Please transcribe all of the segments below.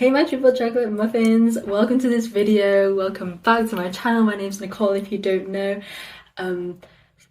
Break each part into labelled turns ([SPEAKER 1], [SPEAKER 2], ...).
[SPEAKER 1] Hey my triple chocolate muffins, welcome to this video, welcome back to my channel. My name's Nicole if you don't know.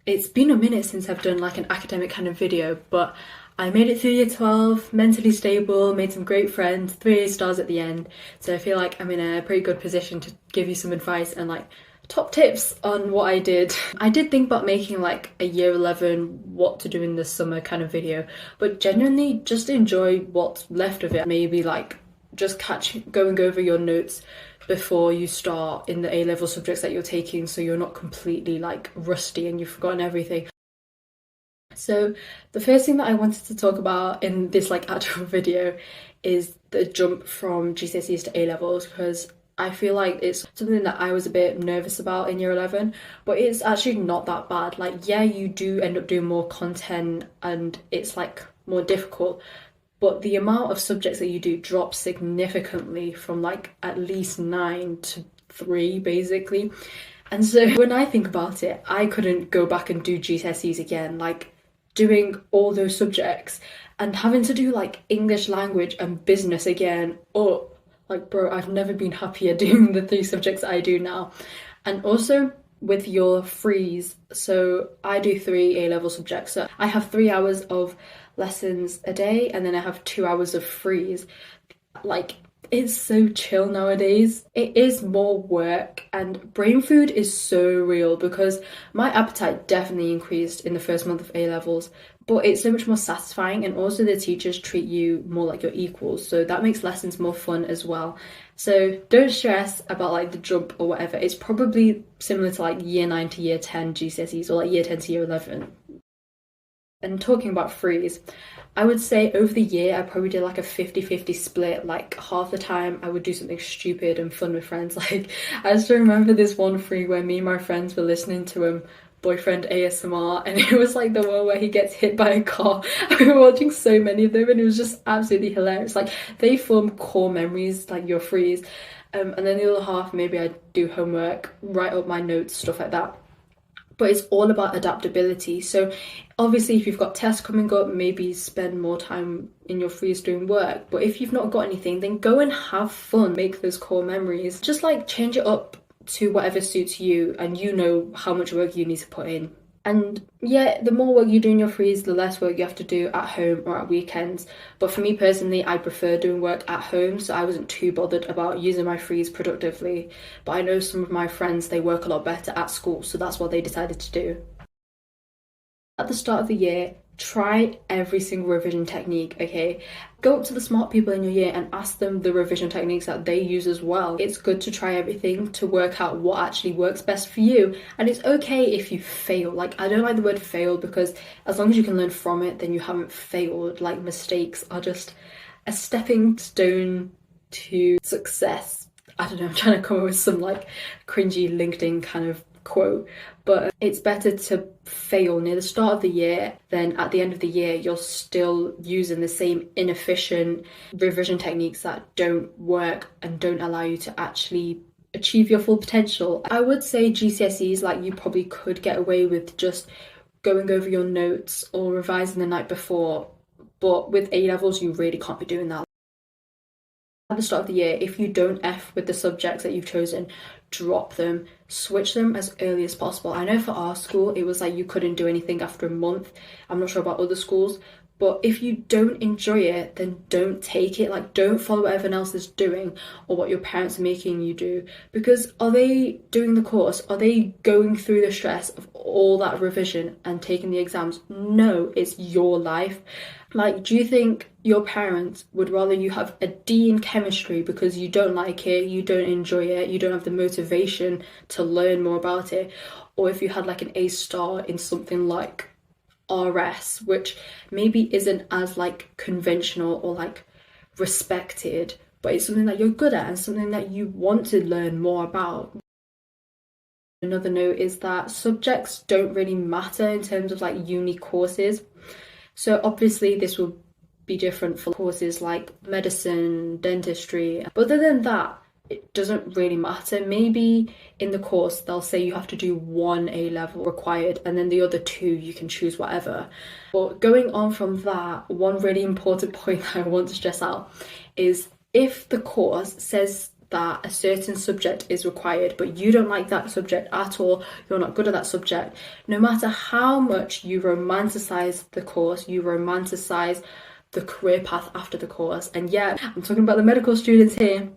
[SPEAKER 1] It's been a minute since I've done like an academic kind of video, but I made it through year 12, mentally stable, made some great friends, 3 stars at the end, so I feel like I'm in a pretty good position to give you some advice and like top tips on what I did. I did think about making like a year 11 what to do in the summer kind of video, but genuinely just enjoy what's left of it. Maybe like just going over your notes before you start in the A-level subjects that you're taking, so you're not completely like rusty and you've forgotten everything. So the first thing that I wanted to talk about in this like actual video is the jump from GCSEs to A-levels, because I feel like it's something that I was a bit nervous about in year 11, but it's actually not that bad. Like, yeah, you do end up doing more content and it's like more difficult, but the amount of subjects that you do drops significantly from like at least 9 to 3 basically. And so when I think about it, I couldn't go back and do GCSEs again, like doing all those subjects and having to do like English language and business again. Oh, like bro, I've never been happier doing the 3 subjects I do now. And also with your freeze, so I do 3 A-level subjects, so I have 3 hours of lessons a day and then I have 2 hours of freeze. Like, it's so chill nowadays. It is more work and brain food is so real, because my appetite definitely increased in the first month of A-levels, but it's so much more satisfying, and also the teachers treat you more like your equals, so that makes lessons more fun as well. So don't stress about like the jump or whatever. It's probably similar to like year 9 to year 10 GCSEs or like year 10 to year 11. And talking about freeze, I would say over the year I probably did like a 50-50 split. Like half the time I would do something stupid and fun with friends. Like, I just remember this one free where me and my friends were listening to boyfriend ASMR, and it was like the one where he gets hit by a car. We were watching so many of them and it was just absolutely hilarious. Like, they form core memories, like your freeze. And then the other half, maybe I do homework, write up my notes, stuff like that. But it's all about adaptability. So obviously if you've got tests coming up, maybe spend more time in your freeze doing work. But if you've not got anything, then go and have fun, make those core memories. Just like change it up to whatever suits you, and you know how much work you need to put in. And yeah, the more work you do in your freeze, the less work you have to do at home or at weekends. But for me personally, I prefer doing work at home, so I wasn't too bothered about using my freeze productively. But I know some of my friends, they work a lot better at school, so that's what they decided to do. At the start of the year, try every single revision technique, okay? Go up to the smart people in your year and ask them the revision techniques that they use as well. It's good to try everything to work out what actually works best for you. And it's okay if you fail. Like, I don't like the word fail, because as long as you can learn from it, then you haven't failed. Like, mistakes are just a stepping stone to success. I don't know, I'm trying to come up with some like cringy LinkedIn kind of quote, but it's better to fail near the start of the year than at the end of the year you're still using the same inefficient revision techniques that don't work and don't allow you to actually achieve your full potential. I would say GCSEs, like, you probably could get away with just going over your notes or revising the night before, but with A-levels you really can't be doing that. At the start of the year, if you don't F with the subjects that you've chosen, drop them, switch them as early as possible. I know for our school it was like you couldn't do anything after a month. I'm not sure about other schools, but if you don't enjoy it, then don't take it. Like, don't follow what everyone else is doing or what your parents are making you do, because are they doing the course? Are they going through the stress of all that revision and taking the exams? No, it's your life. Like, do you think your parents would rather you have a D in chemistry because you don't like it, you don't enjoy it, you don't have the motivation to learn more about it, or if you had like an A star in something like RS, which maybe isn't as like conventional or like respected, but it's something that you're good at and something that you want to learn more about? Another note is that subjects don't really matter in terms of like uni courses. So obviously this will be different for courses like medicine, dentistry, but other than that, it doesn't really matter. Maybe in the course they'll say you have to do 1 A-level required and then the other 2 you can choose whatever. But going on from that, one really important point that I want to stress out is If the course says that a certain subject is required, but you don't like that subject at all, you're not good at that subject, no matter how much you romanticize the course, you romanticize the career path after the course, and yeah, I'm talking about the medical students here,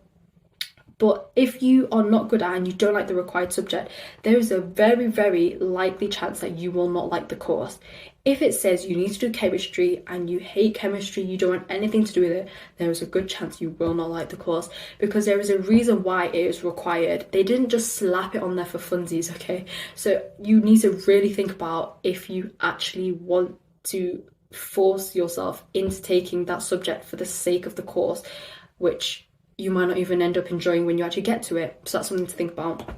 [SPEAKER 1] but if you are not good at and you don't like the required subject, there is a very, very likely chance that you will not like the course. If it says you need to do chemistry and you hate chemistry, you don't want anything to do with it, there is a good chance you will not like the course, because there is a reason why it is required. They didn't just slap it on there for funsies, okay? So you need to really think about if you actually want to force yourself into taking that subject for the sake of the course, which you might not even end up enjoying when you actually get to it. So that's something to think about.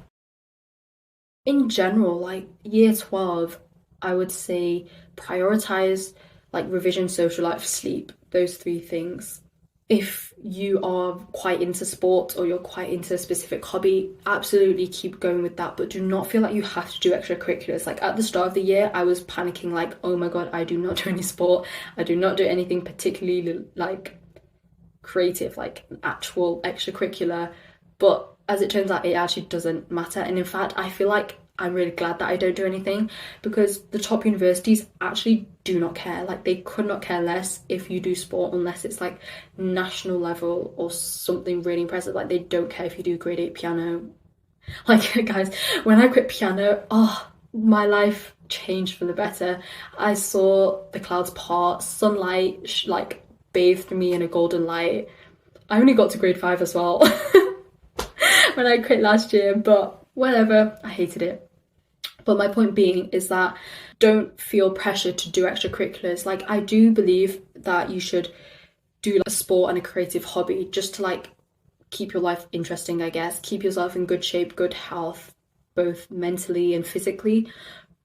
[SPEAKER 1] In general, like year 12, I would say prioritize like revision, social life, sleep, those three things. If you are quite into sports or you're quite into a specific hobby, absolutely keep going with that, but do not feel like you have to do extracurriculars. Like at the start of the year, I was panicking like, oh my god, I do not do any sport, I do not do anything particularly like creative, like an actual extracurricular. But as it turns out, it actually doesn't matter. And in fact, I feel like I'm really glad that I don't do anything, because the top universities actually do not care. Like they could not care less if you do sport, unless it's like national level or something really impressive. Like they don't care if you do grade 8 piano. Like guys, when I quit piano, oh, my life changed for the better. I saw the clouds part, sunlight like bathed me in a golden light. I only got to grade 5 as well when I quit last year, but whatever, I hated it. But my point being is that don't feel pressure to do extracurriculars. Like I do believe that you should do like a sport and a creative hobby just to like keep your life interesting, I guess, keep yourself in good shape, good health, both mentally and physically.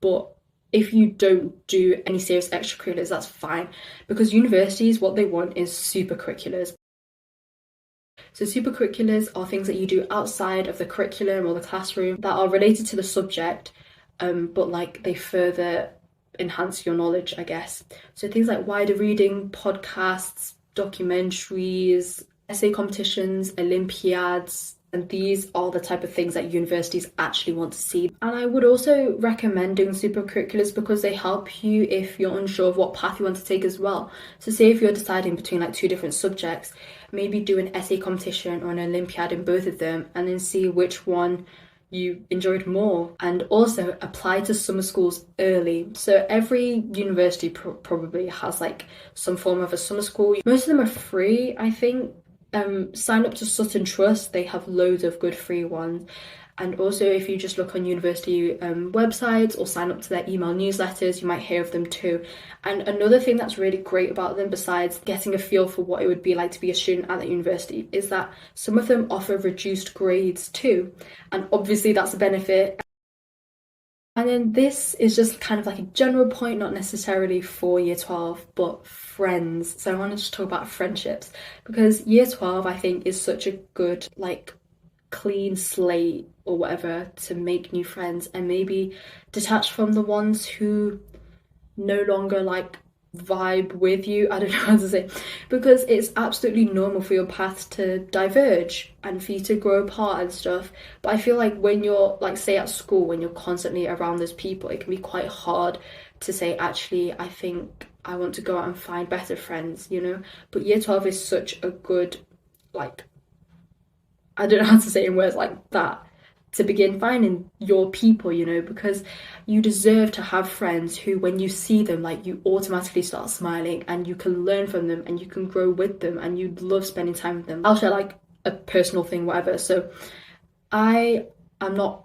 [SPEAKER 1] But if you don't do any serious extracurriculars, that's fine, because universities, what they want is supercurriculars. So supercurriculars are things that you do outside of the curriculum or the classroom that are related to the subject, but like they further enhance your knowledge, I guess. So things like wider reading, podcasts, documentaries, essay competitions, Olympiads, and these are the type of things that universities actually want to see. And I would also recommend doing supercurriculars because they help you if you're unsure of what path you want to take as well. So say if you're deciding between like 2 different subjects, maybe do an essay competition or an Olympiad in both of them and then see which one you enjoyed more. And also apply to summer schools early. So every university probably has like some form of a summer school. Most of them are free, I think. Sign up to Sutton Trust, they have loads of good free ones. And also if you just look on university websites or sign up to their email newsletters, you might hear of them too. And another thing that's really great about them, besides getting a feel for what it would be like to be a student at that university, is that some of them offer reduced grades too. And obviously that's a benefit. And then this is just kind of like a general point, not necessarily for year 12, but friends. So I want to just talk about friendships, because year 12 I think is such a good like clean slate or whatever to make new friends and maybe detach from the ones who no longer like vibe with you. I don't know how to say, because it's absolutely normal for your paths to diverge and for you to grow apart and stuff. But I feel like when you're like, say at school, when you're constantly around those people, it can be quite hard to say, actually I think I want to go out and find better friends, you know. But year 12 is such a good, like, I don't know how to say it in words like that, to begin finding your people, you know, because you deserve to have friends who, when you see them, like you automatically start smiling and you can learn from them and you can grow with them and you love spending time with them. I'll share like a personal thing, whatever. So I am not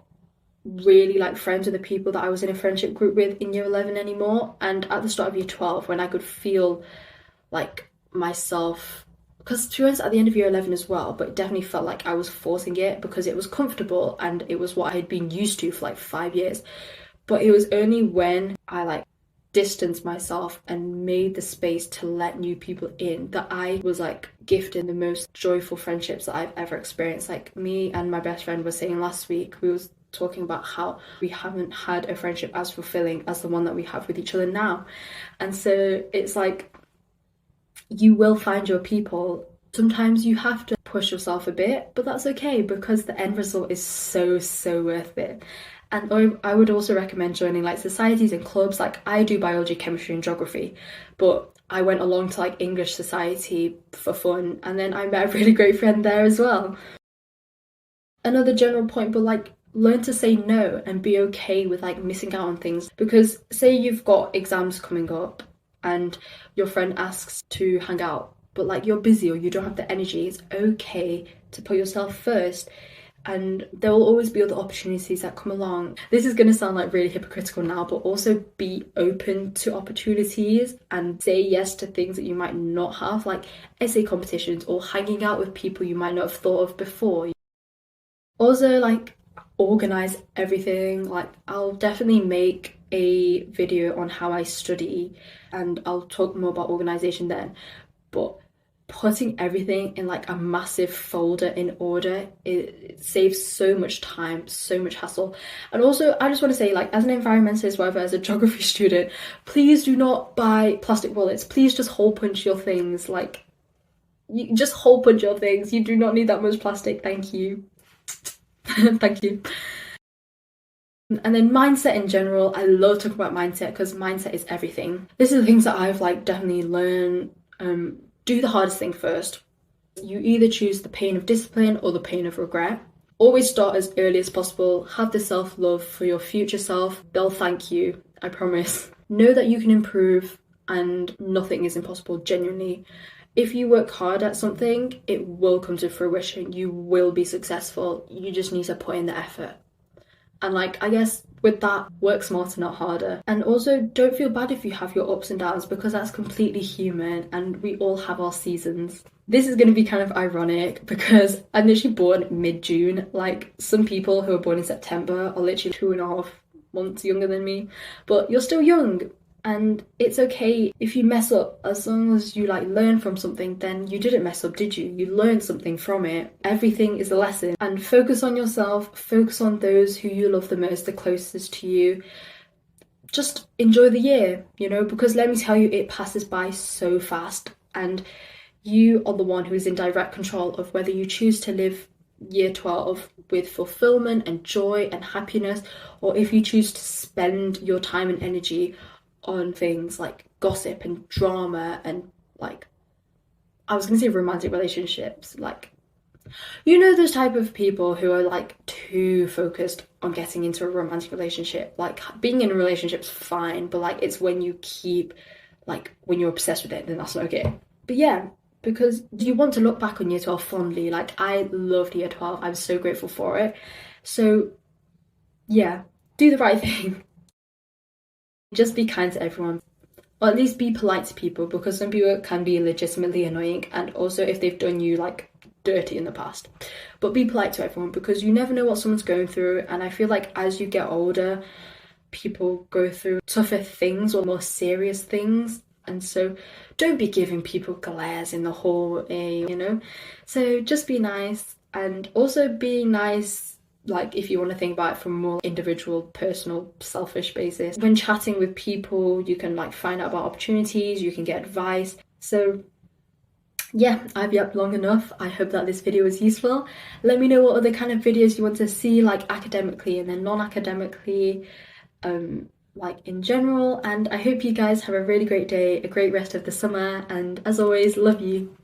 [SPEAKER 1] really like friends with the people that I was in a friendship group with in year 11 anymore. And at the start of year 12, when I could feel like myself, because to be honest, at the end of year 11 as well, but it definitely felt like I was forcing it because it was comfortable and it was what I had been used to for like 5 years. But it was only when I like distanced myself and made the space to let new people in that I was like gifted the most joyful friendships that I've ever experienced. Like me and my best friend were saying last week, we was talking about how we haven't had a friendship as fulfilling as the one that we have with each other now. And so it's like, you will find your people. Sometimes you have to push yourself a bit, but that's okay because the end result is so worth it. And I would also recommend joining like societies and clubs. Like I do biology, chemistry, and geography, but I went along to like English society for fun, and then I met a really great friend there as well. Another general point, but like learn to say no and be okay with like missing out on things. Because say you've got exams coming up and your friend asks to hang out, but like you're busy or you don't have the energy, it's okay to put yourself first. And there will always be other opportunities that come along. This is going to sound like really hypocritical now, but also be open to opportunities and say yes to things that you might not have, like essay competitions or hanging out with people you might not have thought of before. Also, like, organize everything. Like, I'll definitely make a video on how I study and I'll talk more about organization then. But putting everything in like a massive folder in order, it saves so much time, so much hassle. And also I just want to say, like, as an environmentalist, whatever, as a geography student, please do not buy plastic wallets. Please just hole punch your things. Like, you just hole punch your things. You do not need that much plastic. Thank you. Thank you. And then mindset in general, I love talking about mindset because mindset is everything. This is the things that I've like definitely learned. Do the hardest thing first. You either choose the pain of discipline or the pain of regret. Always start as early as possible. Have the self-love for your future self. They'll thank you, I promise. Know that you can improve and nothing is impossible, genuinely. If you work hard at something, it will come to fruition. You will be successful. You just need to put in the effort. And like, I guess with that, work smarter, not harder. And also don't feel bad if you have your ups and downs because that's completely human and we all have our seasons. This is going to be kind of ironic because I'm literally born mid-June. Like, some people who are born in September are literally 2.5 months younger than me, but you're still young. And it's okay if you mess up, as long as you like learn from something, then you didn't mess up, did you? You learned something from it. Everything is a lesson. And focus on yourself, focus on those who you love the most, the closest to you. Just enjoy the year, you know, because let me tell you, it passes by so fast. And you are the one who is in direct control of whether you choose to live year 12 with fulfillment and joy and happiness, or if you choose to spend your time and energy on things like gossip and drama and like, I was gonna say romantic relationships, like, you know, those type of people who are like too focused on getting into a romantic relationship. Like, being in a relationship's fine, but like, it's when you keep, like, when you're obsessed with it, then that's not okay. But yeah, because you want to look back on year 12 fondly. Like, I loved year 12, I'm so grateful for it. So yeah, do the right thing. Just be kind to everyone, or at least be polite to people, because some people can be legitimately annoying, and also if they've done you like dirty in the past. But be polite to everyone because you never know what someone's going through, and I feel like as you get older, people go through tougher things or more serious things, and so don't be giving people glares in the hallway, you know? So just be nice, and also being nice, like, if you want to think about it from a more individual, personal, selfish basis. When chatting with people, you can like find out about opportunities, you can get advice. So yeah, I've yapped long enough. I hope that this video was useful. Let me know what other kind of videos you want to see, like academically and then non-academically, like in general. And I hope you guys have a really great day, a great rest of the summer, and as always, love you.